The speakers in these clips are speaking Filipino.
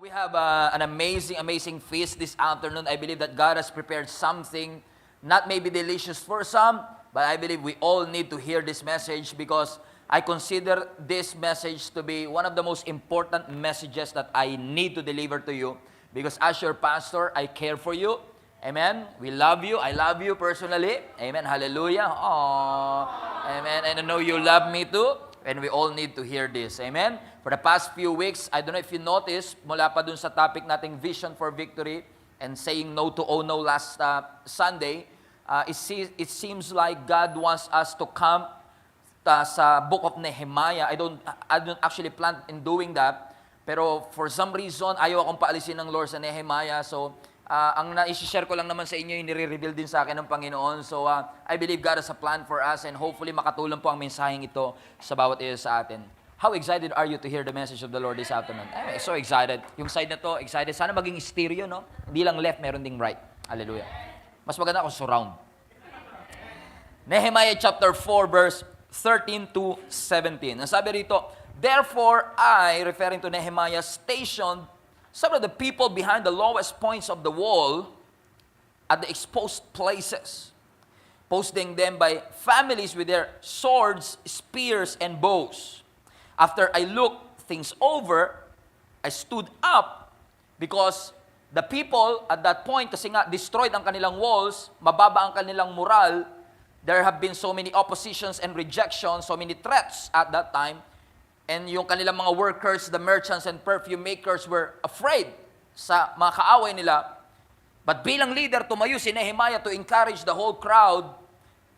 We have an amazing feast this afternoon. I believe that God has prepared something, not maybe delicious for some, but I believe we all need to hear this message because I consider this message to be one of the most important messages that I need to deliver to you because as your pastor, I care for you. Amen. We love you. I love you personally. Amen. Hallelujah. Aww. Amen. And I know you love me too. And we all need to hear this. Amen? For the past few weeks, I don't know if you noticed, mula pa dun sa topic nating Vision for Victory and saying no to oh no last Sunday, it seems like God wants us to come sa book of Nehemiah. I don't actually plan in doing that. Pero for some reason, ayaw akong paalisin ng Lord sa Nehemiah. So, ang na-share ko lang naman sa inyo, yung nire-reveal din sa akin ng Panginoon. So, I believe God has a plan for us and hopefully makatulong po ang mensaheng ito sa bawat isa sa atin. How excited are you to hear the message of the Lord this afternoon? I'm so excited. Yung side na to, excited. Sana maging stereo, no? Hindi lang left, meron ding right. Hallelujah. Mas maganda kung surround. Nehemiah chapter 4, verse 13 to 17. Ang sabi rito, therefore I, referring to Nehemiah, stationed some of the people behind the lowest points of the wall at the exposed places, posting them by families with their swords, spears, and bows. After I looked things over, I stood up because the people at that point, kasi nga destroyed ang kanilang walls, mababa ang kanilang moral, there have been so many oppositions and rejections, so many threats at that time. And yung kanilang mga workers, the merchants and perfume makers were afraid sa mga kaaway nila. But bilang leader, tumayo si Nehemiah to encourage the whole crowd.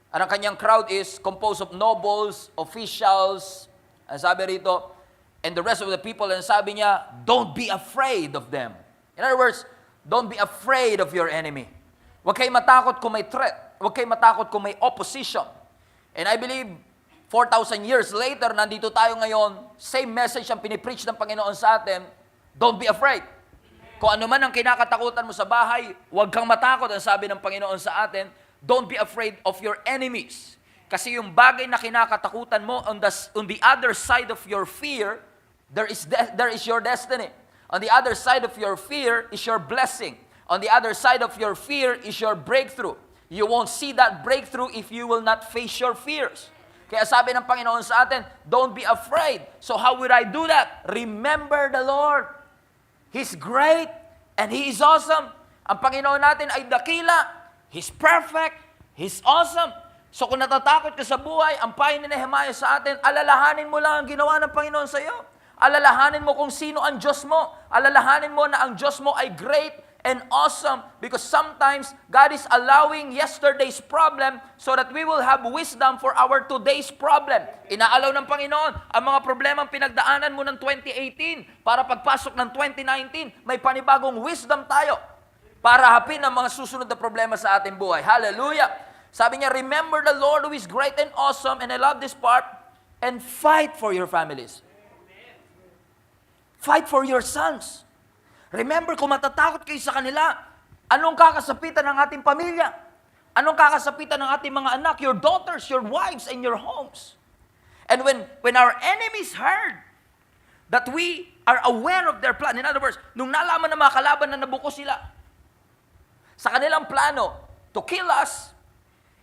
Ang kanyang crowd is composed of nobles, officials, ang sabi rito, and the rest of the people. And sabi niya, don't be afraid of them. In other words, don't be afraid of your enemy. Huwag kayo matakot kung may threat. Huwag kayo matakot kung may opposition. And I believe, 4,000 years later, nandito tayo ngayon, same message ang pinipreach ng Panginoon sa atin, don't be afraid. Kung ano man ang kinakatakutan mo sa bahay, huwag kang matakot, ang sabi ng Panginoon sa atin, don't be afraid of your enemies. Kasi yung bagay na kinakatakutan mo, on the other side of your fear, there is your destiny. On the other side of your fear is your blessing. On the other side of your fear is your breakthrough. You won't see that breakthrough if you will not face your fears. Kaya sabi ng Panginoon sa atin, don't be afraid. So how would I do that? Remember the Lord. He's great and He is awesome. Ang Panginoon natin ay dakila. He's perfect. He's awesome. So kung natatakot ka sa buhay, ang payo ni Nehemiah sa atin, alalahanin mo lang ang ginawa ng Panginoon sa iyo. Alalahanin mo kung sino ang Diyos mo. Alalahanin mo na ang Diyos mo ay great and awesome because sometimes God is allowing yesterday's problem so that we will have wisdom for our today's problem. Inaalaw ng Panginoon ang mga problemang pinagdaanan mo ng 2018 para pagpasok ng 2019, may panibagong wisdom tayo para harapin ang mga susunod na problema sa ating buhay. Hallelujah! Sabi niya, remember the Lord who is great and awesome, and I love this part, and fight for your families. Fight for your sons. Remember, kung matatakot kayo sa kanila, anong kakasapitan ng ating pamilya? Anong kakasapitan ng ating mga anak, your daughters, your wives, and your homes? And when our enemies heard that we are aware of their plan, in other words, nung nalaman ng mga kalaban na nabuko sila sa kanilang plano to kill us,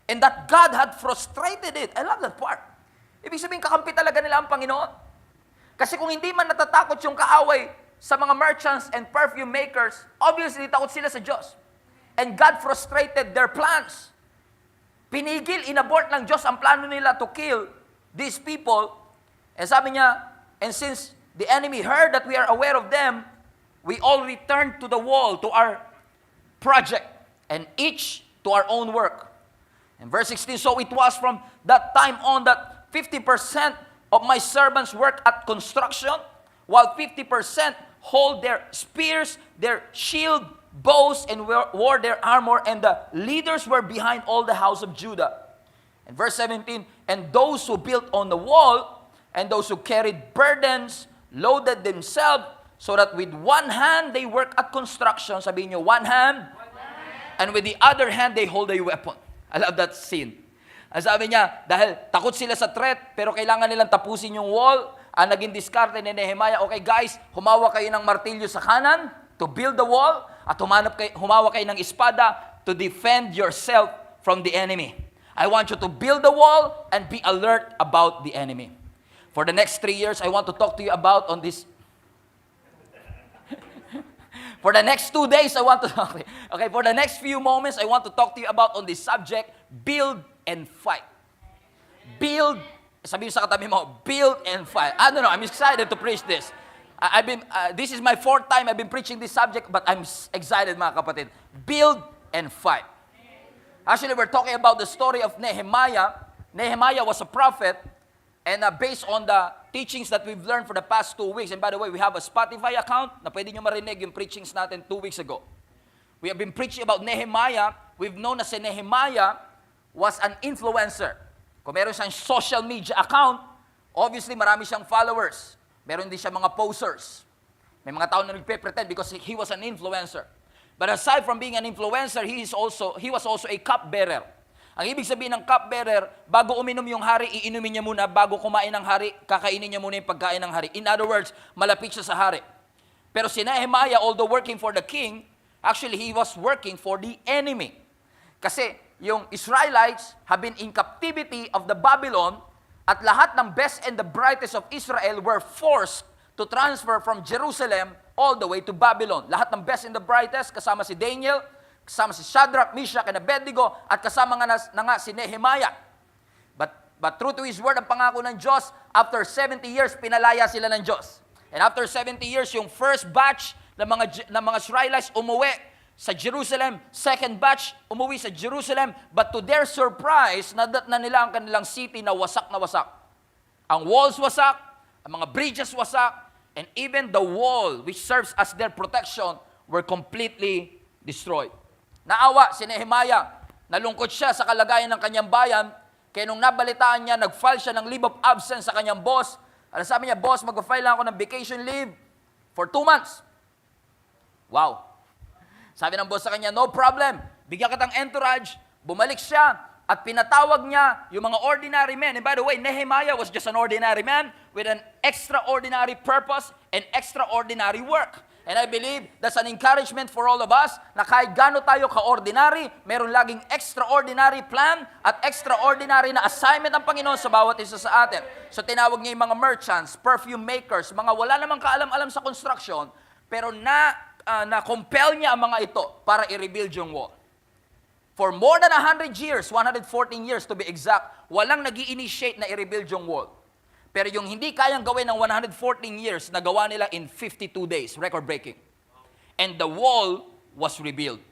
and that God had frustrated it. I love that part. Ibig sabihin, kakampi talaga nila ang Panginoon. Kasi kung hindi man natatakot yung kaaway sa mga merchants and perfume makers, obviously, takot sila sa Diyos. And God frustrated their plans. Pinigil, inabort ng Diyos ang plano nila to kill these people. And sabi niya, and since the enemy heard that we are aware of them, we all returned to the wall, to our project, and each to our own work. And verse 16, so it was from that time on that 50% of my servants worked at construction, while 50% hold their spears, their shield, bows, and wore their armor, and the leaders were behind all the house of Judah. And verse 17, and those who built on the wall, and those who carried burdens, loaded themselves, so that with one hand they work at construction. Sabihin nyo, one hand, and with the other hand they hold a weapon. I love that scene. Ang sabi niya, dahil takot sila sa threat, pero kailangan nilang tapusin yung wall, ang naging diskarte ni Nehemiah, okay guys, humawak kayo ng martilyo sa kanan to build the wall, at humawak kayo ng espada to defend yourself from the enemy. I want you to build the wall and be alert about the enemy. For the next 3 years, I want to talk to you about on this. For the next 2 days, I want to okay, for the next few moments, I want to talk to you about on this subject, build and fight. Build, sabi sa katabi mo, build and fight. I don't know, I'm excited to preach this. This is my 4th time I've been preaching this subject, but I'm excited, mga kapatid. Build and fight. Actually, we're talking about the story of Nehemiah. Nehemiah was a prophet, and based on the teachings that we've learned for the past 2 weeks, and by the way, we have a Spotify account na pwede nyo marinig yung preachings natin 2 weeks ago. We have been preaching about Nehemiah. We've known na si Nehemiah was an influencer. Kung meron siyang social media account, obviously marami siyang followers. Meron din siya mga posters. May mga tao na nagpe-pretend because he was an influencer. But aside from being an influencer, he was also a cupbearer. Ang ibig sabihin ng cupbearer, bago uminom yung hari, iinumin niya muna. Bago kumain ng hari, kakainin niya muna yung pagkain ng hari. In other words, malapit siya sa hari. Pero si Nehemiah, although working for the king, actually he was working for the enemy. Kasi yung Israelites have been in captivity of the Babylon, at lahat ng best and the brightest of Israel were forced to transfer from Jerusalem all the way to Babylon. Lahat ng best and the brightest, kasama si Daniel, kasama si Shadrach, Meshach, and Abednego, at kasama nga si Nehemiah. But true to His word, ang pangako ng Diyos, after 70 years, pinalaya sila ng Diyos. And after 70 years, yung first batch ng mga Israelites umuwi sa Jerusalem, second batch umuwi sa Jerusalem, but to their surprise, nadat na nila ang kanilang city na wasak na wasak. Ang walls wasak, ang mga bridges wasak, and even the wall which serves as their protection were completely destroyed. Naawa si Nehemiah, nalungkot siya sa kalagayan ng kanyang bayan, kaya nung nabalitaan niya, nag-file siya ng leave of absence sa kanyang boss. Ano sabi niya, boss, mag-file lang ako ng vacation leave for 2 months. Wow. Sabi ng boss sa kanya, no problem, bigyan kitang entourage. Bumalik siya at pinatawag niya yung mga ordinary men. And by the way, Nehemiah was just an ordinary man with an extraordinary purpose and extraordinary work. And I believe that's an encouragement for all of us na kahit gaano tayo ka-ordinary, meron laging extraordinary plan at extraordinary na assignment ng Panginoon sa bawat isa sa atin. So tinawag niya yung mga merchants, perfume makers, mga wala namang kaalam-alam sa construction, pero na-compel niya ang mga ito para i-rebuild yung wall. For more than 100 years, 114 years to be exact, walang nag-i-initiate na i-rebuild yung wall. Pero yung hindi kayang gawin ng 114 years, nagawa nila in 52 days, record-breaking. And the wall was rebuilt.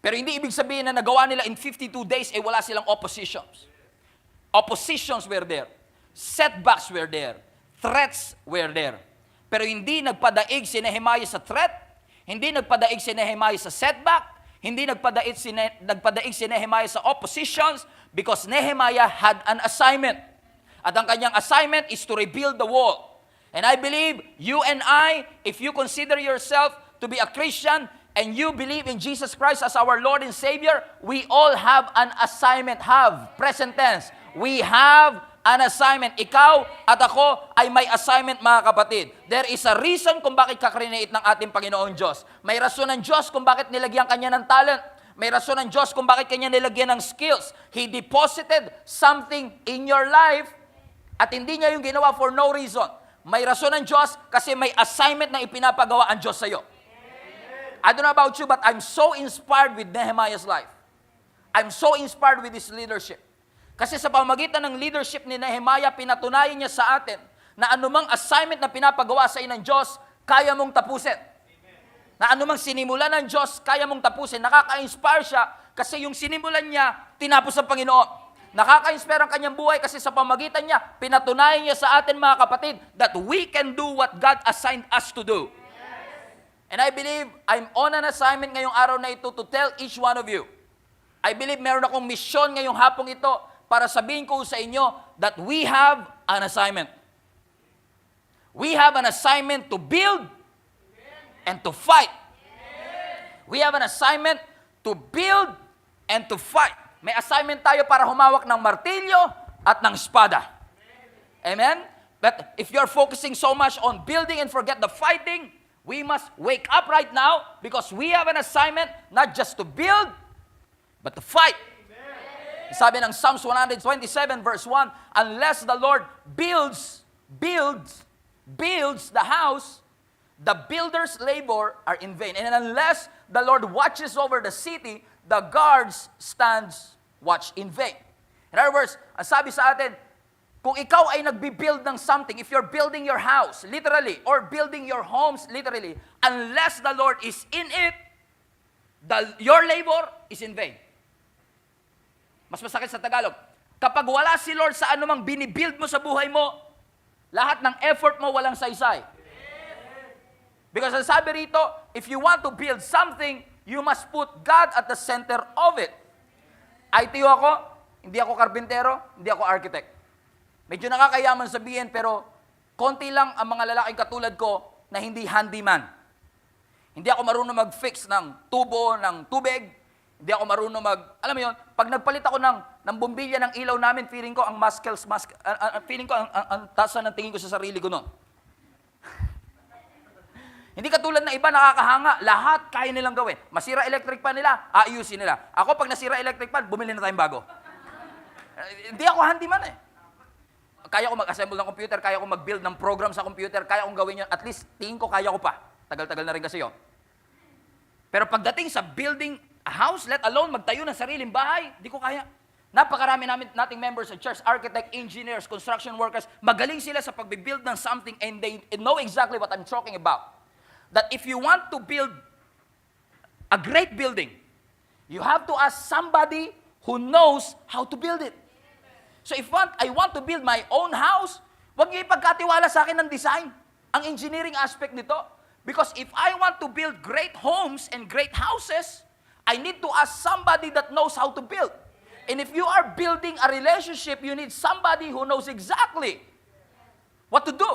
Pero hindi ibig sabihin na nagawa nila in 52 days, wala silang oppositions. Oppositions were there. Setbacks were there. Threats were there. Pero hindi nagpadaig si Nehemiah sa threat, hindi nagpadaig si Nehemiah sa setback, hindi nagpadaig si Nehemiah sa oppositions, because Nehemiah had an assignment. At ang kanyang assignment is to rebuild the wall. And I believe you and I, if you consider yourself to be a Christian and you believe in Jesus Christ as our Lord and Savior, we all have an assignment. Have, present tense. We have an assignment. Ikaw at ako ay may assignment, mga kapatid. There is a reason kung bakit kakrinate ng ating Panginoong Diyos. May rason ng Diyos kung bakit nilagyan kanya ng talent. May rason ng Diyos kung bakit kanya nilagyan ng skills. He deposited something in your life at hindi niya yung ginawa for no reason. May rason ng Diyos kasi may assignment na ipinapagawa ang Diyos sa iyo. I don't know about you, but I'm so inspired with Nehemiah's life. I'm so inspired with his leadership. Kasi sa pamamagitan ng leadership ni Nehemiah, pinatunayan niya sa atin na anumang assignment na pinapagawa sa iyo ng Diyos, kaya mong tapusin. Na anumang sinimulan ng Diyos, kaya mong tapusin. Nakaka-inspire siya kasi yung sinimulan niya, tinapos ng Panginoon. Nakaka-inspire ang kanyang buhay kasi sa pamagitan niya, pinatunayan niya sa atin, mga kapatid, that we can do what God assigned us to do. And I believe I'm on an assignment ngayong araw na ito to tell each one of you. I believe meron akong mission ngayong hapong ito para sabihin ko sa inyo that we have an assignment. We have an assignment to build and to fight. We have an assignment to build and to fight. May assignment tayo para humawak ng martilyo at ng espada. Amen? But if you're focusing so much on building and forget the fighting, we must wake up right now because we have an assignment not just to build, but to fight. Sabi ng Psalms 127 verse 1, unless the Lord builds the house, the builders' labor are in vain. And unless the Lord watches over the city, the guards stands watch in vain. In other words, ang sabi sa atin, kung ikaw ay nagbi-build ng something, if you're building your house, literally, or building your homes, literally, unless the Lord is in it, your labor is in vain. Mas masakit sa Tagalog. Kapag wala si Lord sa anumang binibuild mo sa buhay mo, lahat ng effort mo walang saysay. Because ang sabi rito, if you want to build something, you must put God at the center of it. ITO ako, hindi ako karpintero, hindi ako architect. Medyo nakakayaman sabihin, pero konti lang ang mga lalaking katulad ko na hindi handyman. Hindi ako marunong mag-fix ng tubo, ng tubig. Hindi ako marunong alam mo yun, pag nagpalit ako ng bombilya ng ilaw namin, feeling ko ang feeling ko ang tasa ng tingin ko sa sarili ko noon. Hindi katulad na iba nakakahanga, lahat kaya nilang gawin. Masira electric pan nila, aayusin nila. Ako pag nasira electric pan, bumili na tayong bago. Hindi ako handyman eh. Kaya ko mag-assemble ng computer, kaya ko mag-build ng program sa computer, kaya kong gawin yun. At least, tingin ko, kaya ko pa. Tagal-tagal na rin kasi yun. Pero pagdating sa building a house, let alone magtayo ng sariling bahay, di ko kaya. Napakarami nating members sa church, architect, engineers, construction workers, magaling sila sa pag-build ng something and they know exactly what I'm talking about. That if you want to build a great building, you have to ask somebody who knows how to build it. So if I want to build my own house, huwag niyo ipagkatiwala sa akin ng design, ang engineering aspect nito. Because if I want to build great homes and great houses, I need to ask somebody that knows how to build. And if you are building a relationship, you need somebody who knows exactly what to do.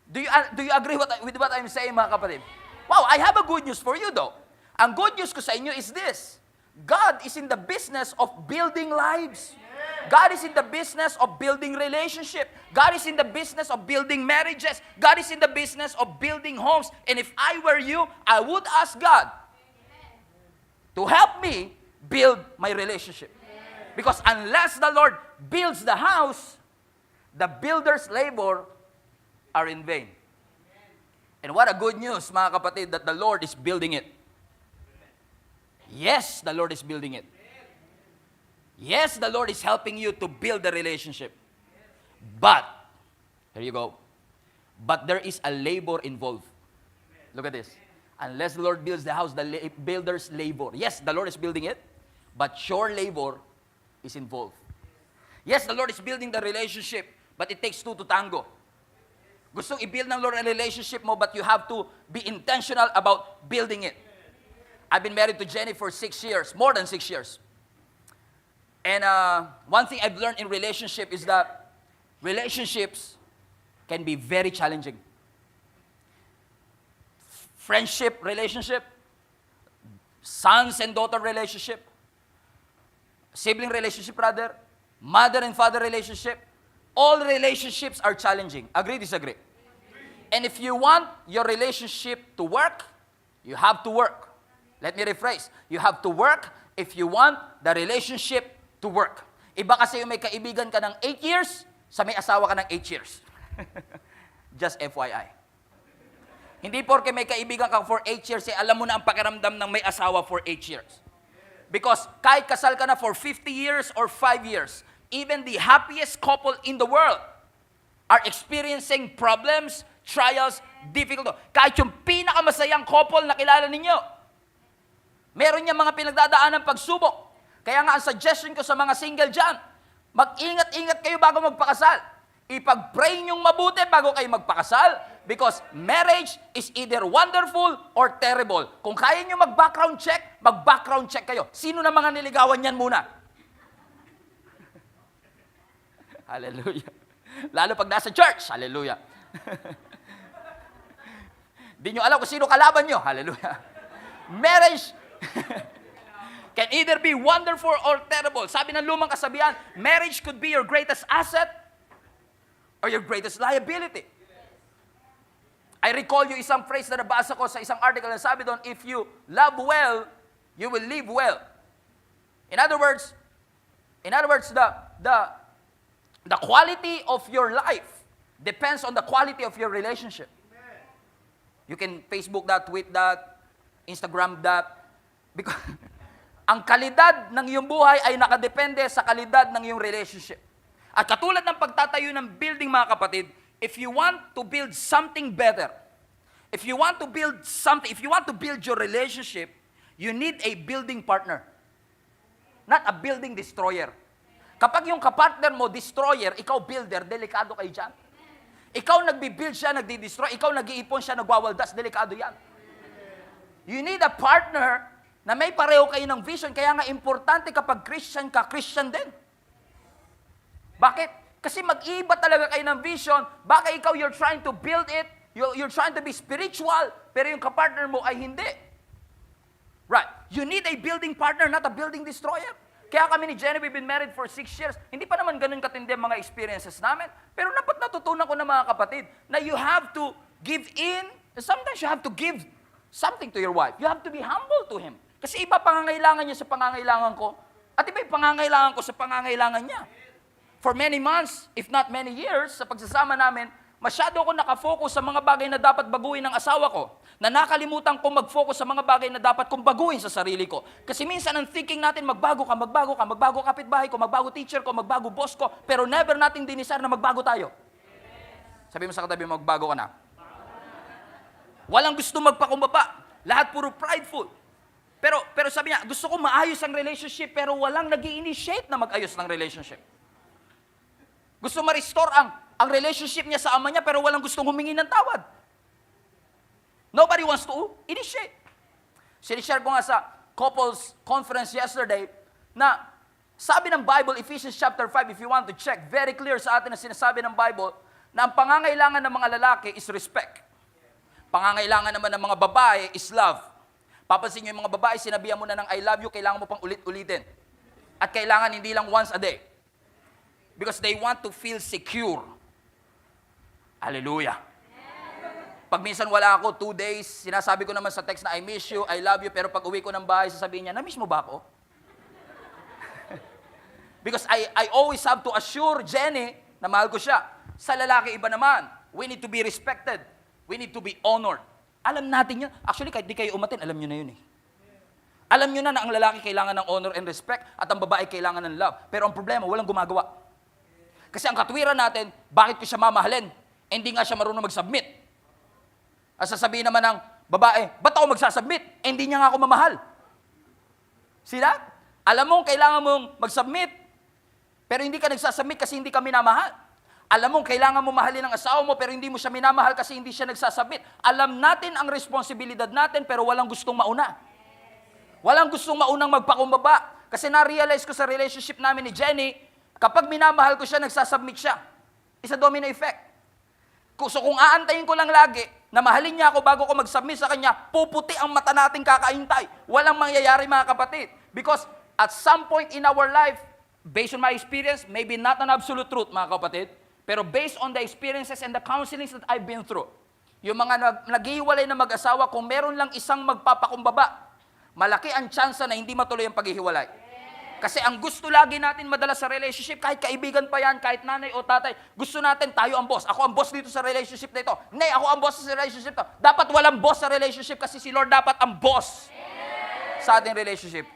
Do you agree with what I'm saying, mga kapatid? Wow, I have a good news for you though. Ang good news ko sa inyo is this. God is in the business of building lives. God is in the business of building relationship. God is in the business of building marriages. God is in the business of building homes. And if I were you, I would ask God to help me build my relationship. Because unless the Lord builds the house, the builder's labor are in vain. And what a good news, mga kapatid, that the Lord is building it. Yes, the Lord is building it. Yes, the Lord is helping you to build the relationship. But, here you go, but there is a labor involved. Look at this. Unless the Lord builds the house, the builder's labor. Yes, the Lord is building it, but your labor is involved. Yes, the Lord is building the relationship, but it takes two to tango. Gustong i-build ng Lord ang relationship mo, but you have to be intentional about building it. I've been married to Jenny for 6 years, more than 6 years. And one thing I've learned in relationship is that relationships can be very challenging. Friendship relationship, sons and daughter relationship, sibling relationship rather, mother and father relationship, all relationships are challenging. Agree, disagree? And if you want your relationship to work, you have to work. Let me rephrase. You have to work if you want the relationship to work. Iba kasi yung may kaibigan ka ng 8 years, sa may asawa ka ng 8 years. Just FYI. Hindi porke may kaibigan ka for 8 years, alam mo na ang pakiramdam ng may asawa for 8 years. Because kahit kasal ka na for 50 years or 5 years, even the happiest couple in the world are experiencing problems, trials, difficulty. Kahit yung pinakamasayang couple na kilala ninyo, meron niya mga pinagdadaan ng pagsubok. Kaya nga ang suggestion ko sa mga single dyan, mag-ingat-ingat kayo bago magpakasal. Ipag-pray niyong mabuti bago kayo magpakasal because marriage is either wonderful or terrible. Kung kaya niyo mag-background check kayo. Sino na mga niligawan niyan muna? Hallelujah. Lalo pag nasa church. Hallelujah. Di nyo alam kung sino kalaban nyo. Hallelujah. Marriage can either be wonderful or terrible. Sabi ng lumang kasabihan, marriage could be your greatest asset or your greatest liability. I recall you isang phrase na nabasa ko sa isang article na sabi doon, if you love well, you will live well. In other words, the quality of your life depends on the quality of your relationship. You can Facebook that, tweet that, Instagram that, because ang kalidad ng iyong buhay ay nakadepende sa kalidad ng iyong relationship. At katulad ng pagtatayo ng building, mga kapatid, if you want to build something better, if you want to build your relationship, you need a building partner. Not a building destroyer. Kapag yung kapartner mo, destroyer, ikaw builder, delikado kayo dyan. Ikaw nagbi-build siya, nagdi-destroy, ikaw nag-iipon siya, nagwawaldas, delikado yan. You need a partner na may pareho kayo ng vision, kaya nga importante kapag Christian ka, Christian din. Bakit? Kasi mag-iiba talaga kayo ng vision, baka ikaw you're trying to build it, you're trying to be spiritual, pero yung kapartner mo ay hindi. Right. You need a building partner, not a building destroyer. Kaya kami ni Jenny, we've been married for 6 years. Hindi pa naman ganun katindi ang mga experiences namin. Pero dapat natutunan ko na mga kapatid, na you have to give in, sometimes you have to give something to your wife. You have to be humble to him. Kasi iba pangangailangan niya sa pangangailangan ko, at iba yung pangangailangan ko sa pangangailangan niya. For many months, if not many years, sa pagsasama namin, masyado ako nakafocus sa mga bagay na dapat baguhin ng asawa ko, na nakalimutan kong mag-focus sa mga bagay na dapat kong baguhin sa sarili ko. Kasi minsan ang thinking natin, magbago kapitbahay ko, magbago teacher ko, magbago boss ko, pero never nating dinisar na magbago tayo. Sabi mo sa katabi, magbago ka na. Walang gusto magpakumbaba. Lahat puro prideful. Pero sabi niya, gusto ko maayos ang relationship, pero walang nag-i-initiate na mag-ayos ng relationship. Gusto ma-restore ang relationship niya sa ama niya, pero walang gustong humingi ng tawad. Nobody wants to initiate. Sinishare ko nga sa couples conference yesterday, na sabi ng Bible, Ephesians chapter 5, if you want to check, very clear sa atin na sinasabi ng Bible, na ang pangangailangan ng mga lalaki is respect. Pangangailangan naman ng mga babae is love. Papansin nyo yung mga babae, sinabihan mo na ng I love you, kailangan mo pang ulit-ulitin. At kailangan hindi lang once a day. Because they want to feel secure. Hallelujah. Pag minsan wala ako, 2 days, sinasabi ko naman sa text na I miss you, I love you, pero pag uwi ko ng bahay, sasabihin niya, na-miss mo ba ako? Because I always have to assure Jenny na mahal ko siya. Sa lalaki iba naman, we need to be respected. We need to be honored. Alam natin yan. Actually, kahit di kayo umatin, alam nyo na yun eh. Alam nyo na ang lalaki kailangan ng honor and respect at ang babae kailangan ng love. Pero ang problema, walang gumagawa. Kasi ang katwiran natin, bakit ko siya mamahalin? Hindi nga siya marunong mag-submit. At sasabihin naman ng babae, ba't ako magsasubmit? Hindi niya nga ako mamahal. Sila? Alam mo, kailangan mong mag-submit, pero hindi ka nagsasubmit kasi hindi ka minamahal. Alam mo, kailangan mo mahalin ang asawa mo, pero hindi mo siya minamahal kasi hindi siya nagsasubmit. Alam natin ang responsibilidad natin, pero walang gustong mauna. Walang gustong maunang magpakumbaba. Kasi na-realize ko sa relationship namin ni Jenny, kapag minamahal ko siya, nagsasubmit siya. It's a domino effect. So kung aantayin ko lang lagi, na mahalin niya ako bago ko mag-submit sa kanya, puputi ang mata nating kakaintay. Walang mangyayari mga kapatid. Because at some point in our life, based on my experience, maybe not an absolute truth mga kapatid, pero based on the experiences and the counselings that I've been through, yung mga naghihiwalay na mag-asawa, kung meron lang isang magpapakumbaba, malaki ang tsansa na hindi matuloy ang paghihiwalay. Kasi ang gusto lagi natin madala sa relationship, kahit kaibigan pa yan, kahit nanay o tatay, gusto natin tayo ang boss. Ako ang boss dito sa relationship na ito. Nay, ako ang boss sa relationship na ito. Dapat walang boss sa relationship kasi si Lord dapat ang boss sa ating relationship.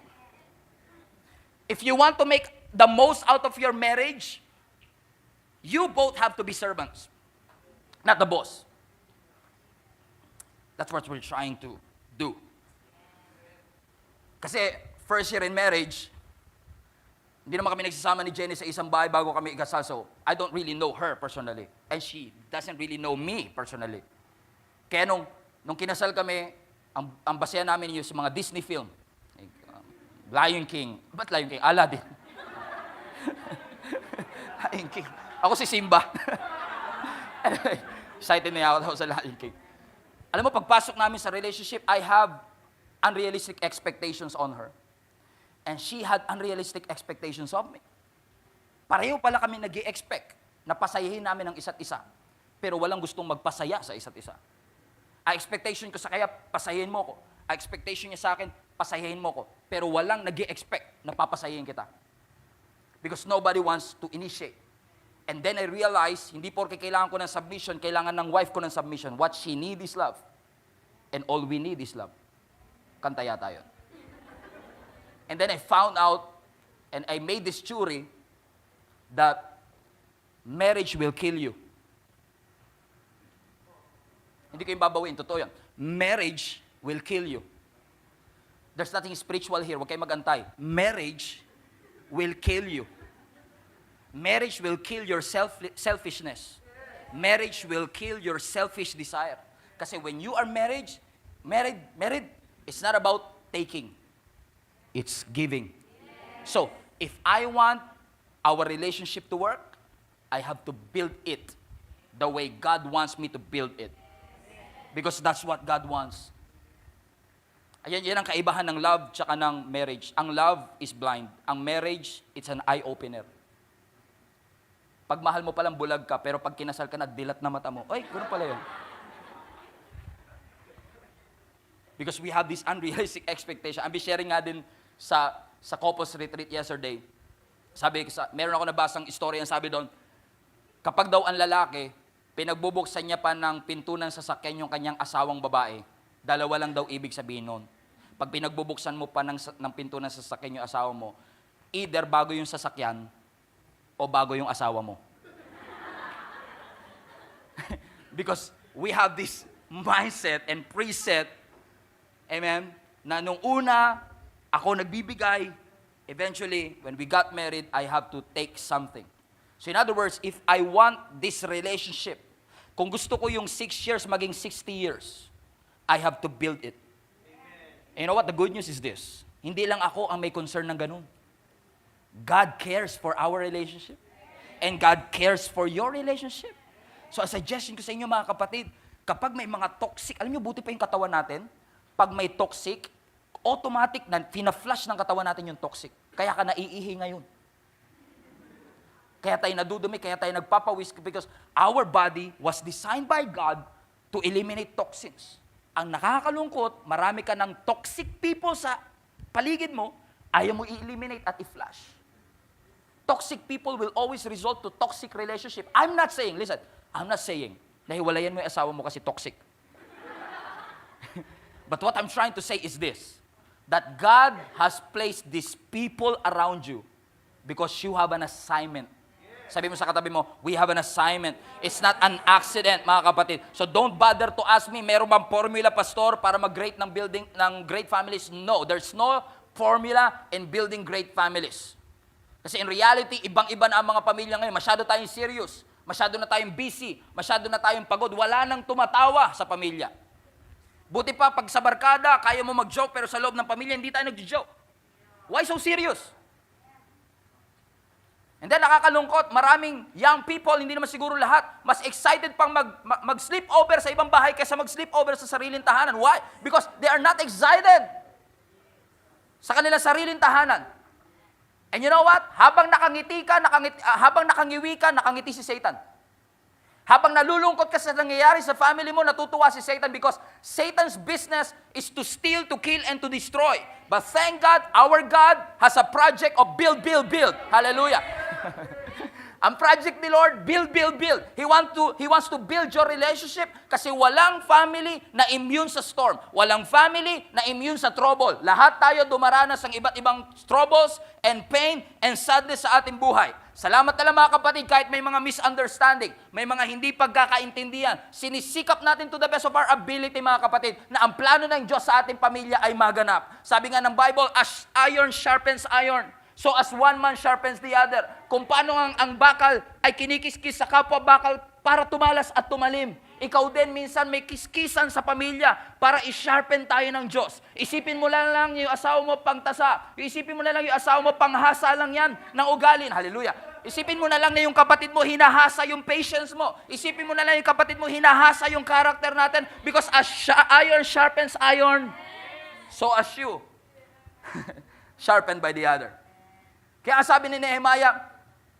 If you want to make the most out of your marriage, you both have to be servants, not the boss. That's what we're trying to do. Kasi first year in marriage, hindi naman kami nagsasama ni Jenny sa isang bahay bago kami ikasal. So, I don't really know her personally. And she doesn't really know me personally. Kaya nung kinasal kami, ang basehan namin yung sa mga Disney film. Lion King. Ba't Lion King? Aladdin. Lion King. Ako si Simba. Anyway, excited na ako sa Lion King. Alam mo, pagpasok namin sa relationship, I have unrealistic expectations on her. And she had unrealistic expectations of me. Pareho pala kami nag-i-expect na pasayahin namin ang isa't isa, pero walang gustong magpasaya sa isa't isa. Ang expectation ko sa kaya, pasayahin mo ko. Ang expectation niya sa akin, pasayahin mo ko. Pero walang nag-i-expect na papasayahin kita. Because nobody wants to initiate. And then I realized, hindi porke kailangan ko ng submission, kailangan ng wife ko ng submission. What she need is love. And all we need is love. Kanta yata yun. And then I found out, and I made this theory, that marriage will kill you. Hindi ko yung babawin, totoo yan. Marriage will kill you. There's nothing spiritual here, huwag kayo mag-antay. Marriage will kill you. Marriage will kill your selfishness. Marriage will kill your selfish desire. Kasi when you are married, it's not about taking. It's giving. So, if I want our relationship to work, I have to build it the way God wants me to build it. Because that's what God wants. Ayan, yan ang kaibahan ng love tsaka ng marriage. Ang love is blind. Ang marriage, it's an eye-opener. Pag mahal mo palang bulag ka, pero pag kinasal ka na, dilat na mata mo. Ay, gano'n pala yun. Because we have this unrealistic expectation. I'm sharing nga din sa couples retreat yesterday. Meron ako nabasang story, ang sabi doon, kapag daw ang lalaki, pinagbubuksan niya pa ng pinto ng sasakyan yung kanyang asawang babae, dalawa lang daw ibig sabihin nun. Pag pinagbubuksan mo pa ng pinto ng sasakyan yung asawa mo, either bago yung sasakyan, o bago yung asawa mo. Because we have this mindset and preset, amen, na nung una, ako nagbibigay, eventually, when we got married, I have to take something. So in other words, if I want this relationship, kung gusto ko yung 6 years maging 60 years, I have to build it. And you know what? The good news is this. Hindi lang ako ang may concern ng ganun. God cares for our relationship. And God cares for your relationship. So a suggestion ko sa inyo mga kapatid, kapag may mga toxic, alam niyo buti pa yung katawan natin, pag may toxic, automatic na fina-flush ng katawan natin yung toxic. Kaya ka naiihi ngayon. Kaya tayo nadudumi, kaya tayo nagpapawis because our body was designed by God to eliminate toxins. Ang nakakalungkot, marami ka ng toxic people sa paligid mo, ayaw mo i-eliminate at i-flush. Toxic people will always result to toxic relationship. I'm not saying na hiwalayan mo yung asawa mo kasi toxic. But what I'm trying to say is this, that God has placed these people around you because you have an assignment. Sabi mo sa katabi mo, we have an assignment. It's not an accident, mga kapatid. So don't bother to ask me, meron bang formula, pastor, para mag-great ng building ng great families? No, there's no formula in building great families. Kasi in reality, ibang-iba na ang mga pamilya ngayon. Masyado tayong serious, masyado na tayong busy, masyado na tayong pagod. Wala nang tumatawa sa pamilya. Buti pa, pag sa barkada, kaya mo mag-joke, pero sa loob ng pamilya, hindi tayo nag-joke. Why so serious? And then nakakalungkot, maraming young people, hindi naman siguro lahat, mas excited pang mag-sleep over sa ibang bahay kaysa mag-sleep over sa sariling tahanan. Why? Because they are not excited sa kanilang sariling tahanan. And you know what? Habang nakangiti ka, habang nakangiwi ka, nakangiti si Satan. Habang nalulungkot ka sa nangyayari sa family mo, natutuwa si Satan because Satan's business is to steal, to kill, and to destroy. But thank God, our God has a project of build. Hallelujah. Ang project ni Lord, build. He wants to build your relationship kasi walang family na immune sa storm. Walang family na immune sa trouble. Lahat tayo dumaranas ng iba't ibang troubles and pain and sadness sa ating buhay. Salamat na lang mga kapatid, kahit may mga misunderstanding, may mga hindi pagkakaintindihan, sinisikap natin to the best of our ability mga kapatid, na ang plano ng Diyos sa ating pamilya ay maganap. Sabi nga ng Bible, as iron sharpens iron, so as one man sharpens the other. Kung paano ang bakal ay kinikiskis sa kapwa bakal para tumalas at tumalim. Ikaw din minsan may kiskisan sa pamilya para i-sharpen tayo ng Diyos. Isipin mo lang yung asawa mo pangtasa. Isipin mo na lang yung asawa mo panghasa lang yan ng ugalin. Hallelujah. Isipin mo na lang na yung kapatid mo hinahasa yung patience mo. Isipin mo na lang yung kapatid mo hinahasa yung character natin because as iron sharpens iron, so as you sharpened by the other. Kaya sabi ni Nehemiah,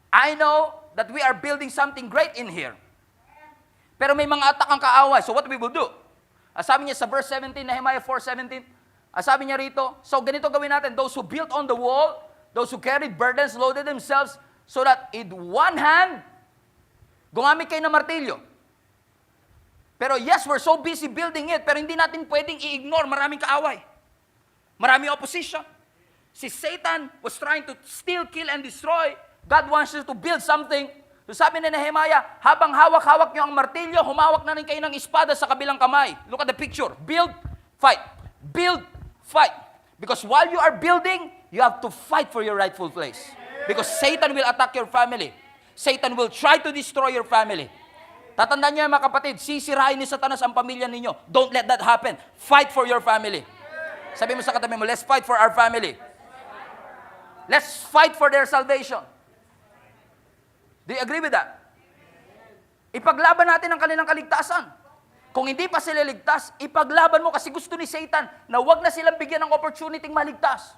I know that we are building something great in here. Pero may mga atak ang kaaway. So what we will do? Sabi niya sa verse 17, Nehemiah 4:17, sabi niya rito, so ganito gawin natin, those who built on the wall, those who carried burdens, loaded themselves, so that in one hand, gumamit kayo ng martilyo. Pero yes, we're so busy building it, pero hindi natin pwedeng i-ignore maraming kaaway. Maraming opposition. Si Satan was trying to steal, kill, and destroy. God wants you to build something. So sabi ni Nehemiah, habang hawak-hawak nyo ang martilyo, humawak na rin kayo ng espada sa kabilang kamay. Look at the picture. Build, fight. Build, fight. Because while you are building, you have to fight for your rightful place. Because Satan will attack your family. Satan will try to destroy your family. Tatandaan niyo mga kapatid, sisirain ni Satanas ang pamilya ninyo. Don't let that happen. Fight for your family. Sabi mo sa katabi mo, let's fight for our family. Let's fight for their salvation. Do you agree with that? Ipaglaban natin ang kanilang kaligtasan. Kung hindi pa sila ligtas, ipaglaban mo kasi gusto ni Satan na wag na silang bigyan ng opportunity maligtas.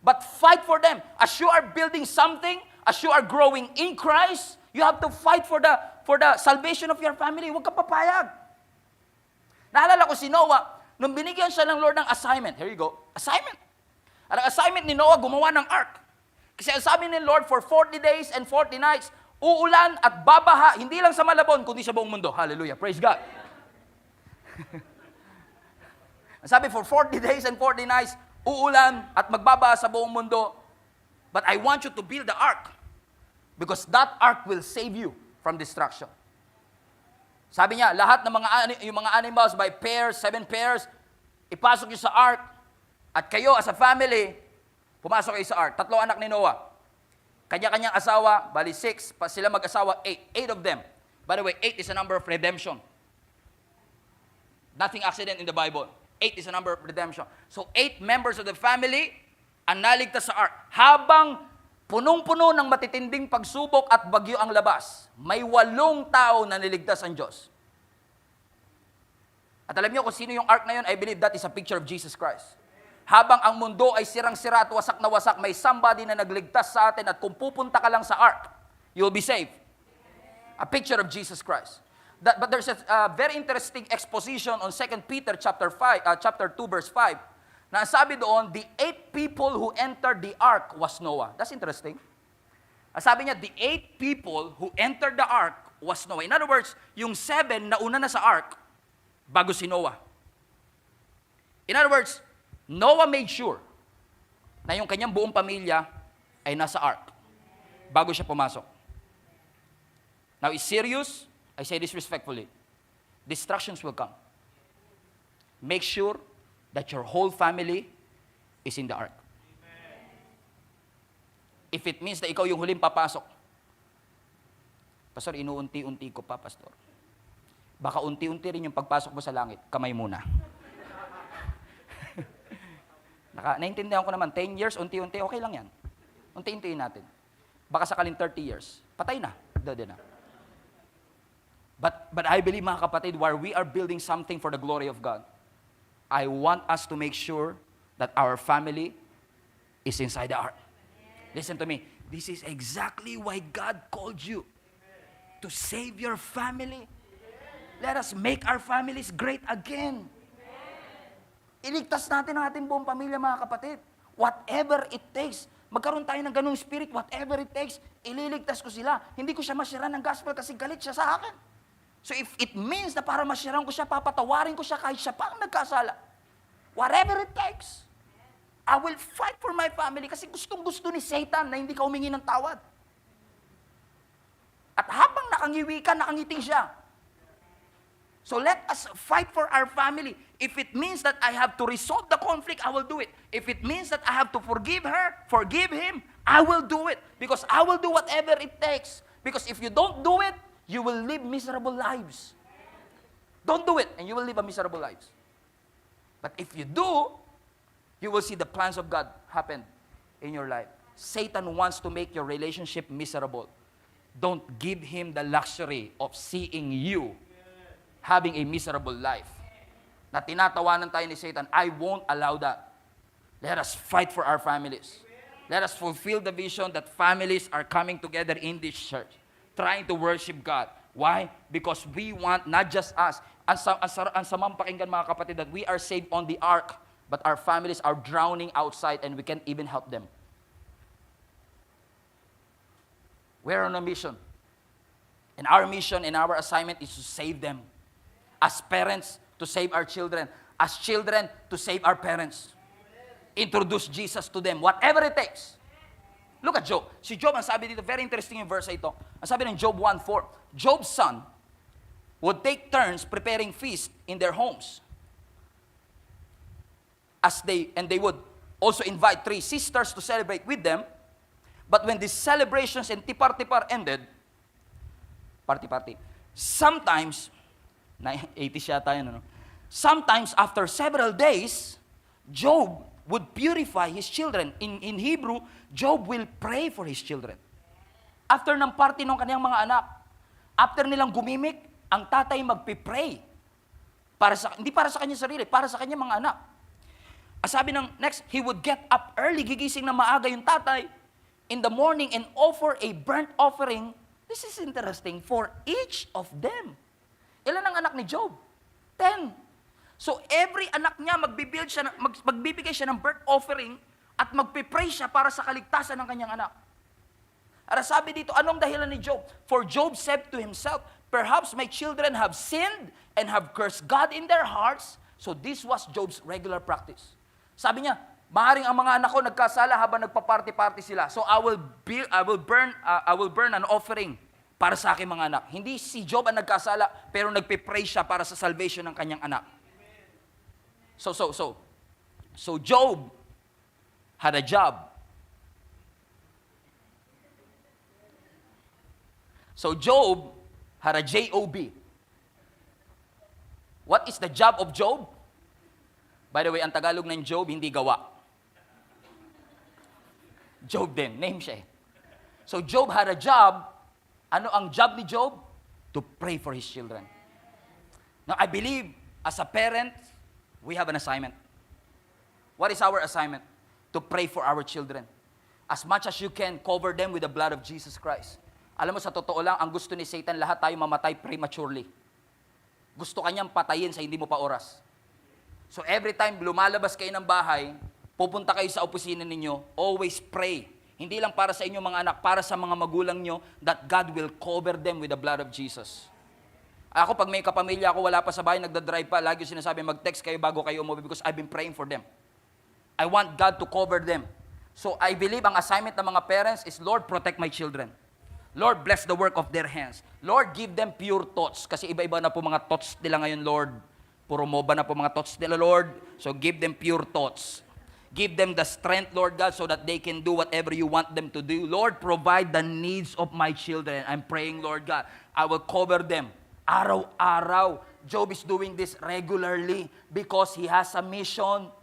But fight for them. As you are building something, as you are growing in Christ, you have to fight for the salvation of your family. Huwag ka papayag. Naalala ko si Noah, nung binigyan siya ng Lord ng assignment. Here you go. Assignment. Ang assignment ni Noah, gumawa ng ark. Kasi ang sabi ni Lord, for 40 days and 40 nights, uulan at babaha, hindi lang sa Malabon, kundi sa buong mundo. Hallelujah. Praise God. Ang sabi, for 40 days and 40 nights, uulan at magbabaha sa buong mundo. But I want you to build the ark. Because that ark will save you from destruction. Sabi niya, lahat ng yung mga animals by pairs, 7 pairs, ipasok niyo sa ark. At kayo as a family, pumasok kayo sa ark. 3 anak ni Noah. Kanya-kanyang asawa, bali 6, sila mag-asawa, 8. 8 of them. By the way, 8 is a number of redemption. Nothing accident in the Bible. 8 is a number of redemption. So 8 members of the family ang naligtas sa ark. Habang punong-puno ng matitinding pagsubok at bagyo ang labas, may 8 tao na niligtas ang Diyos. At alam niyo kung sino yung ark na yun, I believe that is a picture of Jesus Christ. Habang ang mundo ay sirang-sira at wasak na wasak, may somebody na nagligtas sa atin at kung pupunta ka lang sa ark, you'll be saved. A picture of Jesus Christ. But there's a very interesting exposition on 2 Peter chapter 2 verse 5. Na sabi doon, the 8 people who entered the ark was Noah. That's interesting. Sabi niya, the 8 people who entered the ark was Noah. In other words, yung 7 na una na sa ark, bago si Noah. In other words, Noah made sure na yung kanyang buong pamilya ay nasa ark bago siya pumasok. Now, it's serious. I say this respectfully. Distractions will come. Make sure that your whole family is in the ark. If it means na ikaw yung huling papasok, Pastor, inuunti-unti ko pa, Pastor. Baka unti-unti rin yung pagpasok mo sa langit, kamay muna. Naintindihan ko naman, 10 years, unti-unti, okay lang yan. Unti-untiin natin. Baka sakaling 30 years, patay na. Dode na. But I believe, mga kapatid, while we are building something for the glory of God, I want us to make sure that our family is inside the ark. Listen to me. This is exactly why God called you. To save your family. Let us make our families great again. Iligtas natin ang ating buong pamilya, mga kapatid. Whatever it takes. Magkaroon tayo ng ganung spirit, whatever it takes, ililigtas ko sila. Hindi ko siya masira ng gospel kasi galit siya sa akin. So if it means na para masirang ko siya, papatawarin ko siya kahit siya pa ang nagkasala. Whatever it takes. I will fight for my family kasi gustong-gusto ni Satan na hindi ka humingi ng tawad. At habang nakangiwi ka, nakangiti siya. So let us fight for our family. If it means that I have to resolve the conflict, I will do it. If it means that I have to forgive her, forgive him, I will do it. Because I will do whatever it takes. Because if you don't do it, you will live miserable lives. Don't do it, and you will live a miserable lives. But if you do, you will see the plans of God happen in your life. Satan wants to make your relationship miserable. Don't give him the luxury of seeing you having a miserable life. Na tinatawanan tayo ni Satan, I won't allow that. Let us fight for our families. Let us fulfill the vision that families are coming together in this church. trying to worship God. Why? Because we want not just us. Ang samang pakinggan mga kapatid that we are saved on the ark, but our families are drowning outside and we can't even help them. We're on a mission. And our mission and our assignment is to save them. As parents, to save our children. As children, to save our parents. Introduce Jesus to them, whatever it takes. Look at Job. Si Job, ang sabi dito, very interesting yung verse ito. Ang sabi ng Job 1:4, Job's son would take turns preparing feast in their homes. And they would also invite 3 sisters to celebrate with them. But when these celebrations and tipar-tipar ended, party-party, sometimes, 80s yata yun, ano? Sometimes after several days, Job would purify his children. In Hebrew, Job will pray for his children. After ng party ng kaniyang mga anak, after nilang gumimik, ang tatay magpipray. Hindi para sa kanyang sarili, para sa kanyang mga anak. Sabi ng next, he would get up early, gigising na maaga yung tatay, in the morning and offer a burnt offering. This is interesting, for each of them. Ilan ang anak ni Job? 10. So every anak niya, magbibigay siya ng burnt offering at magpipray siya para sa kaligtasan ng kanyang anak. At sabi dito, anong dahilan ni Job? For Job said to himself, perhaps my children have sinned and have cursed God in their hearts. So this was Job's regular practice. Sabi niya, maaaring ang mga anak ko nagkasala habang nagpa-party-party sila. So I will burn an offering para sa aking mga anak. Hindi si Job ang nagkasala, pero nagpipray siya para sa salvation ng kanyang anak. So Job had a job. So Job had a J-O-B. What is the job of Job? By the way, ang Tagalog ng Job, hindi gawa. Job din, name siya eh. So Job had a job. Ano ang job ni Job? To pray for his children. Now, I believe, as a parent, we have an assignment. What is our assignment? To pray for our children. As much as you can, cover them with the blood of Jesus Christ. Alam mo, sa totoo lang, ang gusto ni Satan, lahat tayo mamatay prematurely. Gusto kanyang patayin sa hindi mo pa oras. So every time lumalabas kayo ng bahay, pupunta kayo sa opisina ninyo, always pray. Hindi lang para sa inyong mga anak, para sa mga magulang nyo, that God will cover them with the blood of Jesus. Ako, pag may kapamilya ako, wala pa sa bahay, nagdadrive pa, lagi sinasabi, mag-text kayo bago kayo umuwi because I've been praying for them. I want God to cover them. So I believe ang assignment ng mga parents is, Lord, protect my children. Lord, bless the work of their hands. Lord, give them pure thoughts. Kasi iba-iba na po mga thoughts nila ngayon, Lord. Puro moba na po mga thoughts nila, Lord. So give them pure thoughts. Give them the strength, Lord God, so that they can do whatever you want them to do. Lord, provide the needs of my children. I'm praying, Lord God, I will cover them. Araw-araw. Job is doing this regularly because he has a mission.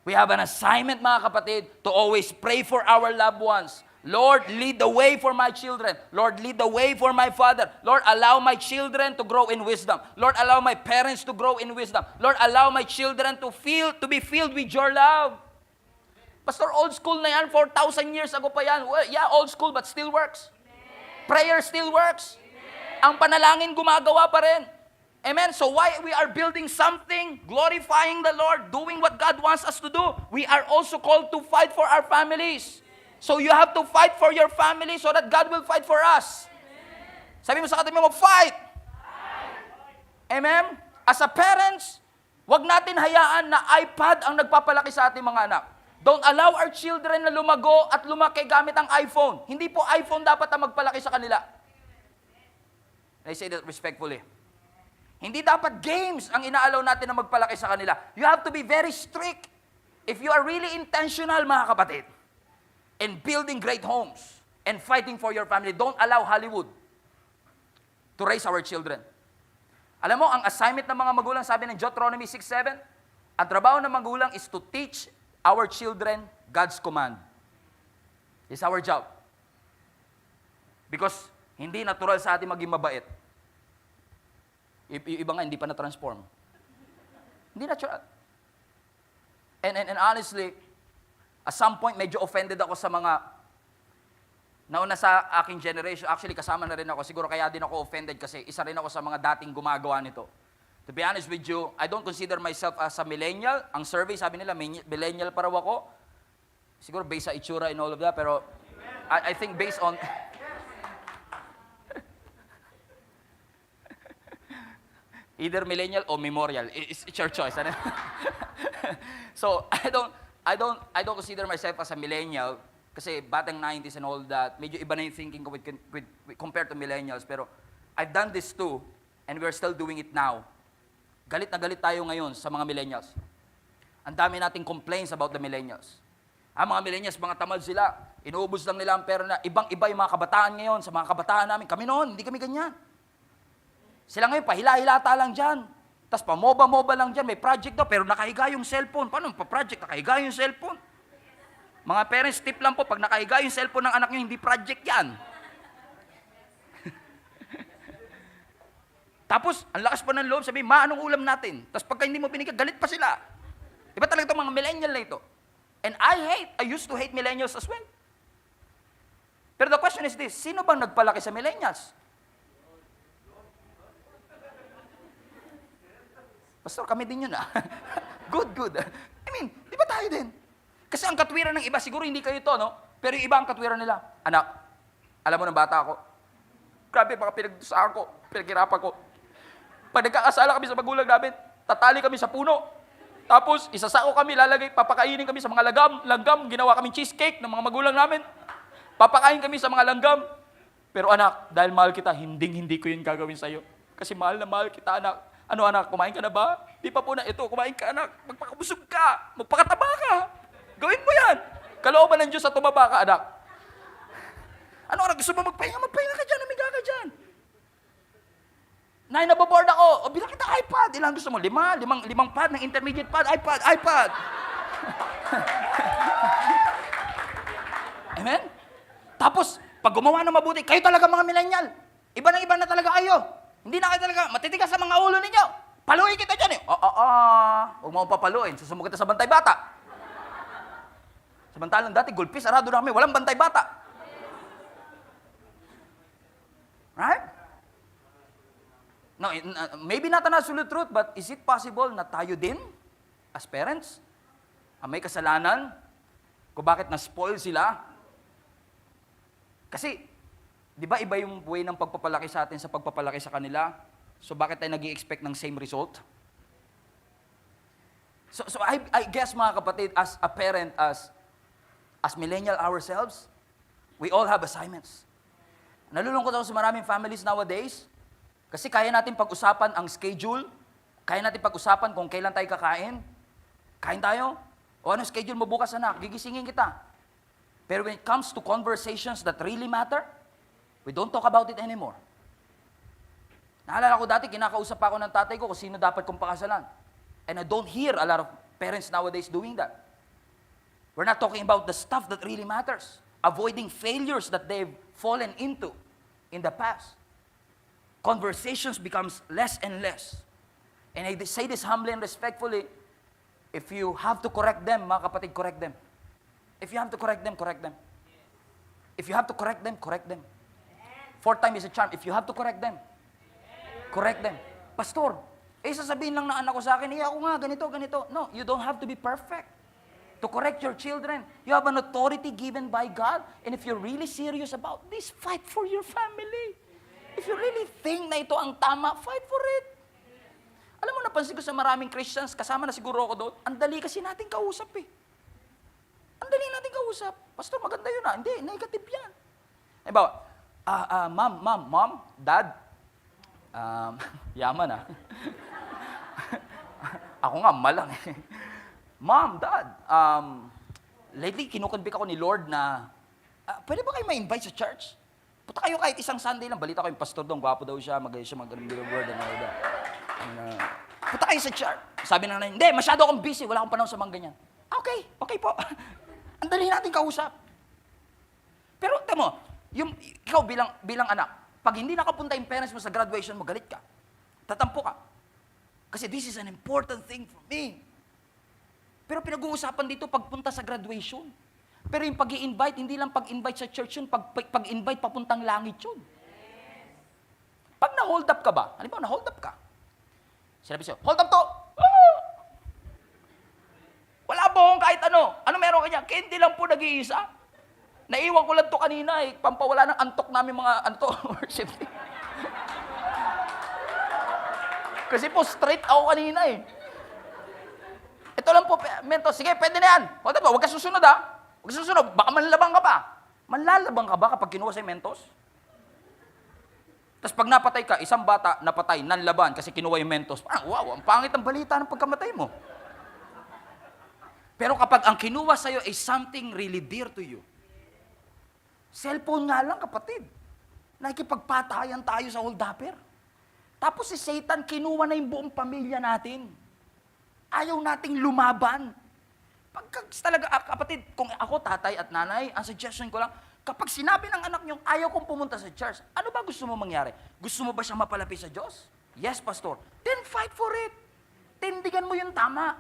We have an assignment, mga kapatid, to always pray for our loved ones. Lord, lead the way for my children. Lord, lead the way for my father. Lord, allow my children to grow in wisdom. Lord, allow my parents to grow in wisdom. Lord, allow my children to be filled with your love. Pastor, old school na yan, 4,000 years ago pa yan. Well, yeah, old school, but still works. Prayer still works. Ang panalangin gumagawa pa rin. Amen? So why we are building something, glorifying the Lord, doing what God wants us to do, we are also called to fight for our families. So you have to fight for your family so that God will fight for us. Sabi mo sa katabi mo, fight! Amen? As a parents, wag natin hayaan na iPad ang nagpapalaki sa ating mga anak. Don't allow our children na lumago at lumaki gamit ang iPhone. Hindi po iPhone dapat ang magpalaki sa kanila. I say that respectfully. Hindi dapat games ang inaalaw natin na magpalaki sa kanila. You have to be very strict. If you are really intentional, mga kapatid, in building great homes and fighting for your family, don't allow Hollywood to raise our children. Alam mo, ang assignment ng mga magulang, sabi ng Deuteronomy 6:7, ang trabaho ng magulang is to teach our children God's command. It's our job. Because hindi natural sa atin maging mabait. Iba nga, hindi pa na-transform. Hindi natural. And honestly, at some point, medyo offended ako sa mga nauna sa aking generation, actually kasama na rin ako, siguro kaya din ako offended kasi isa rin ako sa mga dating gumagawa nito. To be honest with you, I don't consider myself as a millennial. Ang survey, sabi nila, millennial pa raw ako. Siguro based sa itsura and all of that, pero I think based on... Either millennial or memorial. It's your choice. Ano? So, I don't consider myself as a millennial kasi batang 90s and all that. Medyo iba na yung thinking ko compared to millennials. Pero I've done this too, and we're still doing it now. Galit na galit tayo ngayon sa mga millennials. Ang dami nating complaints about the millennials. Ang mga millennials, mga tamad sila. Inuubos lang nila ang pera na ibang-iba yung mga kabataan ngayon. Sa mga kabataan namin, kami noon, hindi kami ganyan. Sila ngayon, pahila-hilata lang dyan. Tapos pamoba-moba lang dyan, may project daw, pero nakahiga yung cellphone. Paano pa-project? Nakahiga yung cellphone. Mga parents, tip lang po, pag nakahiga yung cellphone ng anak nyo, hindi project yan. Tapos, ang lakas pa ng loob, sabi, ma, anong ulam natin? Tapos pagka hindi mo binigyan, galit pa sila. Iba talaga itong mga millennial na ito. And I used to hate millennials as well. Pero the question is this, sino bang nagpalaki sa millennials? Pastor, kami din yun Good. I mean, di ba tayo din? Kasi ang katwiran ng iba, siguro hindi kayo to, no? Pero yung iba ang katwiran nila. Anak, alam mo ng bata ako, grabe, mga pinagdusaan ko, pinaghirapan ko. Pag nagkakasala kami sa magulang namin, tatali kami sa puno. Tapos, isasako kami, lalagay, papakainin kami sa mga langgam, ginawa kaming cheesecake ng mga magulang namin. Papakain kami sa mga langgam. Pero anak, dahil mahal kita, hindi ko yun gagawin sa'yo. Kasi mahal na mahal kita, anak. Ano anak, kumain ka na ba? Di pa po na, ito, kumain ka anak. Magpakabusog ka, magpakataba ka. Gawin mo yan. Kalooban ng Diyos sa tumaba ka, anak. Ano anak, gusto mo magpahinga ka dyan, amiga ka dyan. Nay, nababoard ako. O, bilang kita iPad. Ilang gusto mo? Limang pad ng intermediate pad. iPad. Amen? Tapos, pag gumawa ng mabuti, kayo talaga mga millennial. Iba na talaga kayo. Hindi na kayo talaga matitigas sa mga ulo ninyo. Paluin kita dyan eh. Huwag mo papaluin. Susumog kita sa bantay bata. Samantalang dati, gulpi, sarado namin. Walang bantay bata. Right? No, maybe not an absolute truth, but is it possible na tayo din, as parents, ang may kasalanan, kung bakit na-spoil sila? Kasi, di ba iba yung way ng pagpapalaki sa atin sa pagpapalaki sa kanila? So bakit tayo nag-i-expect ng same result? So I guess mga kapatid, as a parent, as millennial ourselves, we all have assignments. Nalulungkot ako sa maraming families nowadays, kasi kaya natin pag-usapan ang schedule, kaya natin pag-usapan kung kailan tayo kakain. Kain tayo? O ano schedule mo bukas anak? Gigisingin kita. Pero when it comes to conversations that really matter, we don't talk about it anymore. Naalala ko dati, kinakausap pa ako ng tatay ko kung sino dapat kong pakasalan. And I don't hear a lot of parents nowadays doing that. We're not talking about the stuff that really matters. Avoiding failures that they've fallen into in the past. Conversations becomes less and less. And I say this humbly and respectfully, if you have to correct them, mga kapatid, correct them. If you have to correct them, correct them. If you have to correct them, correct them. Fourth time is a charm. If you have to correct them, correct them. Pastor, sasabihin lang ng anak ko sa akin, ako nga, ganito. No, you don't have to be perfect to correct your children. You have an authority given by God. And if you're really serious about this, fight for your family. If you really think na ito ang tama, fight for it. Alam mo, napansin ko sa maraming Christians, kasama na siguro ako doon, ang dali kasi natin kausap eh. Ang dali natin kausap. Pastor, maganda yun Hindi, negative yan. Mom, Dad, yaman Ako nga, malang eh. Mom, Dad, lately kinukonvict ako ni Lord na, pwede ba kayo ma-invite sa church? Punta kayo kahit isang Sunday lang. Balita ko yung pastor doon, gwapo daw siya, magaling siya, magaling word and all that. Punta kayo sa church. Sabi na hindi, masyado akong busy, wala akong panahon sa mga ganyan. Okay po. Ang dali natin kausap. Pero, tamo, ikaw bilang anak, pag hindi nakapunta yung parents mo sa graduation mo, galit ka. Tatampo ka. Kasi this is an important thing for me. Pero pinag-uusapan dito pagpunta sa graduation. Pero yung pag-i-invite, hindi lang pag-invite sa church yun, pag-invite papuntang langit yun. Pag na-hold up ka ba? Halimbawa, na-hold up ka. Sinabi sa'yo, hold up to! Ah! Wala po kahit ano. Ano meron kanya? Candy lang po nag-iisa. Naiwan ko lang to kanina eh. Pampawala ng antok namin mga worship. Kasi po straight ako kanina eh. Ito lang po, Mentos. Sige, pwede na yan. Hold up to, huwag ka susunod ha. Huwag ka susunod. Baka manlalabang ka pa. Manlalabang ka ba kapag kinuha sa Mentos? Tapos pag napatay ka, isang bata napatay, nanlaban kasi kinuha yung Mentos. Parang, wow, ang pangit ang balita ng pagkamatay mo. Pero kapag ang kinuha sa'yo is something really dear to you, cellphone nga lang, kapatid. Nakikipagpatayan tayo sa hold-upper. Tapos si Satan, kinuha na yung buong pamilya natin. Ayaw nating lumaban. Talaga, kapatid, kung ako, tatay at nanay, ang suggestion ko lang, kapag sinabi ng anak niyong ayaw kong pumunta sa church, ano ba gusto mo mangyari? Gusto mo ba siya mapalapit sa Diyos? Yes, Pastor. Then fight for it. Tindigan mo yung tama.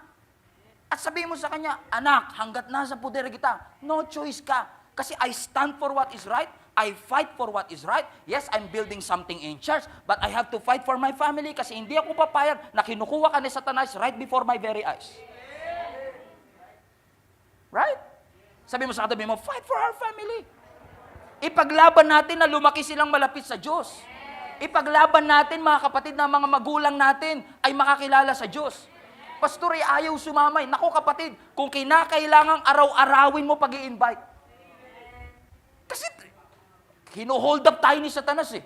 At sabihin mo sa kanya, anak, hanggat nasa puder kita, no choice ka. Kasi I stand for what is right. I fight for what is right. Yes, I'm building something in church, but I have to fight for my family kasi hindi ako papayag na kinukuha ka ni Satanas right before my very eyes. Right? Sabi mo sa katabi mo, fight for our family. Ipaglaban natin na lumaki silang malapit sa Diyos. Ipaglaban natin, mga kapatid, na mga magulang natin ay makakilala sa Diyos. Pastor, ayaw sumamay. Naku kapatid, kung kinakailangang araw-arawin mo pag-i-invite. Kasi, hino-hold up tayo ni Satanas eh.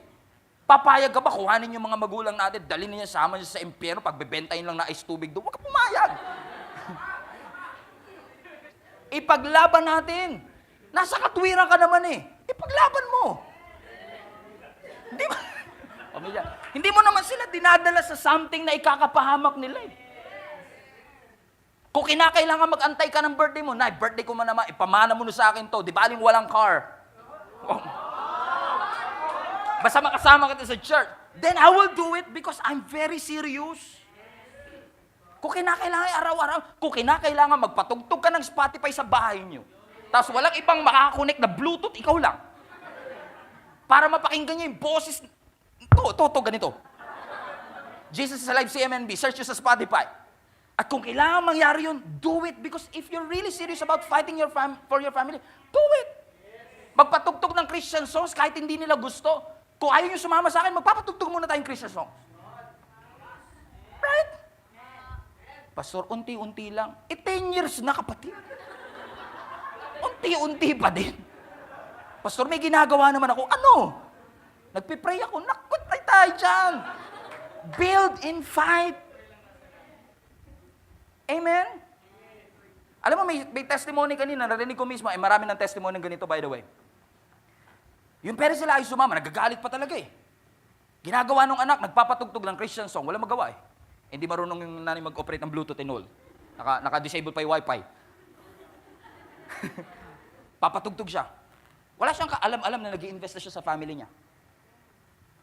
Papayag ka ba, kuhanin yung mga magulang natin, dalhin niya sama niya sa impyerno, pagbebentahin lang na ice tubig doon, huwag ka pumayag. Ipaglaban natin. Nasa katwiran ka naman eh. Ipaglaban mo. Hindi ba? Hindi mo naman sila dinadala sa something na ikakapahamak nila eh. Kung kinakailangan mag-antay ka ng birthday mo, nay, birthday ko man naman, ipamana mo na sa akin to, di ba aling walang car? Oh. Basta makasama kita sa church, then I will do it because I'm very serious. Kung kinakailangan araw-araw, kung kinakailangan magpatugtog ka ng Spotify sa bahay niyo, tapos walang ibang makakakonek na Bluetooth, ikaw lang. Para mapakinggan niyo yung boses, ganito. Jesus is Alive CMNB, search nyo sa Spotify. At kung kailangan mangyari yun, do it. Because if you're really serious about fighting for your family, do it. Magpatugtog ng Christian songs kahit hindi nila gusto. Kung ayaw nyo sumama sa akin, magpapatugtog muna tayong Christian songs. Right? Pastor, unti-unti lang. 10 years na, kapatid. Unti-unti pa din. Pastor, may ginagawa naman ako. Ano? Nagpipray ako. Nakutay tayo dyan. Build and fight. Amen? Alam mo, may testimony kanina, narinig ko mismo, marami ng testimony ng ganito, by the way. Yung parents sila ay sumama, nagagalit pa talaga eh. Ginagawa nung anak, nagpapatugtog ng Christian song, wala magawa eh. Hindi marunong yung nanay mag-operate ng Bluetooth and all. Naka-disable pa yung Wi-Fi. Papatugtog siya. Wala siyang kaalam-alam na nag-i-invest na siya sa family niya.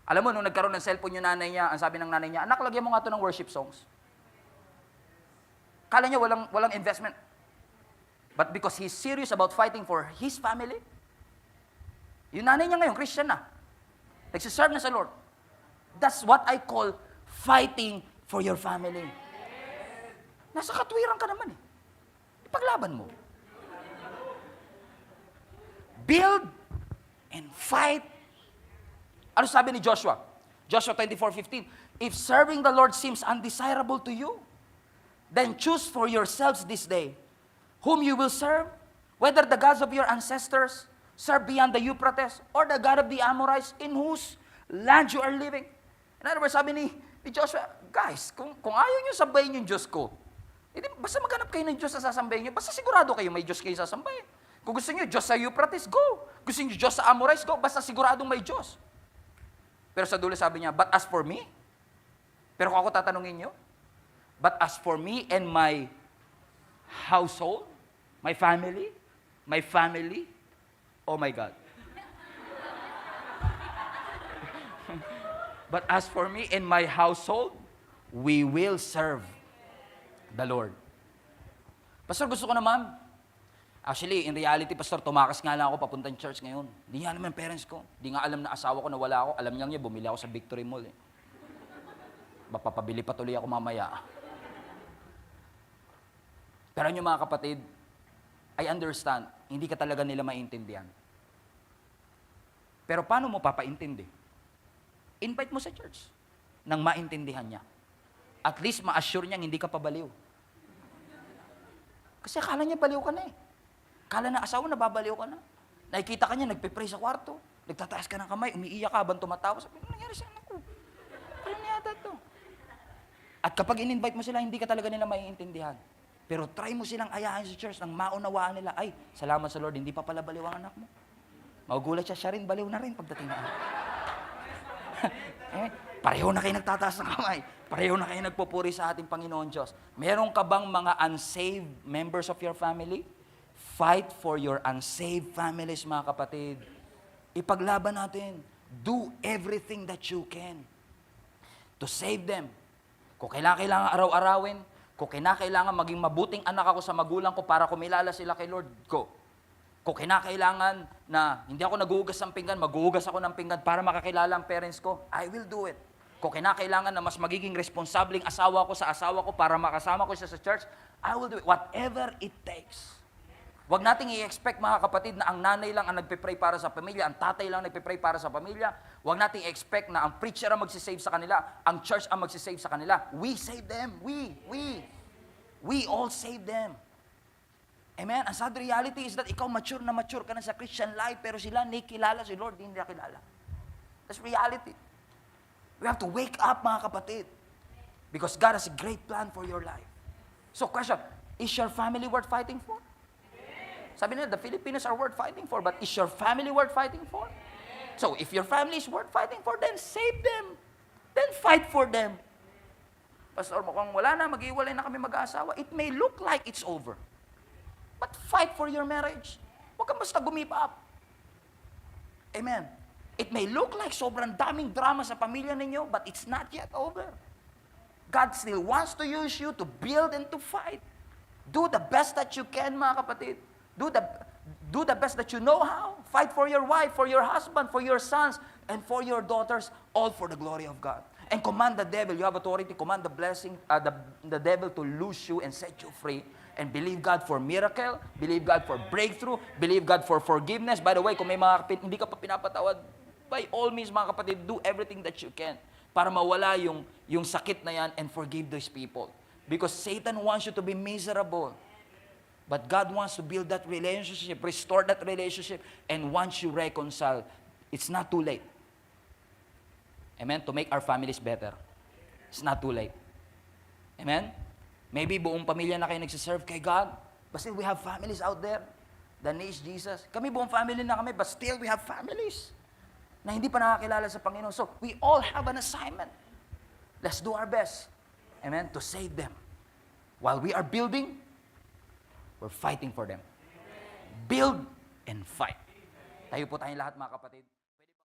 Alam mo, nung nagkaroon ng cellphone yung nanay niya, ang sabi ng nanay niya, anak, lagyan mo nga ito ng worship songs. Kala niya walang investment. But because he's serious about fighting for his family, yung nanay niya ngayon, Christian na. Nagsiserve na sa Lord. That's what I call fighting for your family. Nasa katwiran ka naman eh. Ipaglaban mo. Build and fight. Ano sabi ni Joshua? Joshua 24:15. If serving the Lord seems undesirable to you, then choose for yourselves this day whom you will serve, whether the gods of your ancestors serve beyond the Euphrates, or the God of the Amorites in whose land you are living. In other words, sabi ni Joshua, guys, kung ayaw nyo sambahin yung Diyos ko, basta maghanap kayo ng Diyos na sasambahin nyo, basta sigurado kayo may Diyos kayo sasambahin. Kung gusto nyo Diyos sa Euphrates, go. Gusto nyo Diyos sa Amorites, go. Basta siguradong may Diyos. Pero sa dulo sabi niya, but as for me, pero kung ako tatanungin nyo, but as for me and my household, my family, oh my God. But as for me and my household, we will serve the Lord. Pastor, gusto ko naman, Actually, in reality, Pastor, tumakas nga lang ako papuntang church ngayon. Hindi nga naman parents ko. Hindi nga alam na asawa ko na wala ako. Alam niya, bumili ako sa Victory Mall. Mapapabili pa tuloy ako mamaya. Pero yung mga kapatid, I understand, hindi ka talaga nila maintindihan. Pero paano mo papaintindi? Invite mo sa church nang maintindihan niya. At least ma-assure niya hindi ka pabaliw. Kasi akala niya baliw ka na eh. Akala na asawa na babaliw ka na. Nakikita ka niya, nagpe-pray sa kwarto. Nagtataas ka ng kamay, umiiyak ka habang tumatawa. Sabi, ano nangyari sa anak ko? Ano yata to? At kapag in-invite mo sila, hindi ka talaga nila maiintindihan. Pero try mo silang ayahin sa church nang maunawaan nila, ay, salamat sa Lord, hindi pa pala baliw ang anak mo. Magugulat siya rin, baliw na rin pagdating na. Pareho na kayo nagtataas ng kamay. Pareho na kayo nagpupuri sa ating Panginoon Diyos. Meron ka bang mga unsaved members of your family? Fight for your unsaved families, mga kapatid. Ipaglaban natin. Do everything that you can to save them. Kung kailangan araw-arawin, kung kailangan maging mabuting anak ako sa magulang ko para kumilala sila kay Lord, go. Kung kailangan na hindi ako naghuhugas ng pinggan, maghuhugas ako ng pinggan para makakilala ang parents ko, I will do it. Kung kailangan na mas magiging responsabling asawa ko sa asawa ko para makasama ko siya sa church, I will do it. Whatever it takes. Huwag nating i-expect, mga kapatid, na ang nanay lang ang nagpe-pray para sa pamilya, ang tatay lang nagpe-pray para sa pamilya. Huwag nating i-expect na ang preacher ang magsisave sa kanila, ang church ang magsisave sa kanila. We save them. We all save them. Amen? Ang sad reality is that ikaw mature ka na sa Christian life, pero sila nakilala si Lord, hindi nila kilala. That's reality. We have to wake up, mga kapatid. Because God has a great plan for your life. So question, is your family worth fighting for? Sabi nila, the Filipinos are worth fighting for, but is your family worth fighting for? So if your family is worth fighting for, then save them. Then fight for them. Pastor, mukhang wala na, mag-iwalay na kami mag-aasawa. It may look like it's over. But fight for your marriage. Huwag kang basta give up. Amen. It may look like sobrang daming drama sa pamilya ninyo, but it's not yet over. God still wants to use you to build and to fight. Do the best that you can, mga kapatid. Do the best that you know how. Fight for your wife, for your husband, for your sons, and for your daughters, all for the glory of God. And command the devil. You have authority. Command the blessing, the devil to loose you and set you free. And believe God for miracle. Believe God for breakthrough. Believe God for forgiveness. By the way, kung may mga hindi ka pa pinapatawad, by all means, mga kapatid, do everything that you can para mawala yung sakit na yan and forgive those people. Because Satan wants you to be miserable. But God wants to build that relationship, restore that relationship, and once you reconcile, it's not too late. Amen? To make our families better. It's not too late. Amen? Maybe buong pamilya na kayo nagsiserve kay God, but still we have families out there that needs Jesus. Kami buong family na kami, but still we have families na hindi pa nakakilala sa Panginoon. So, we all have an assignment. Let's do our best. Amen? To save them. While we are building, we're fighting for them. Build and fight. Tayo po tayong lahat, mga kapatid.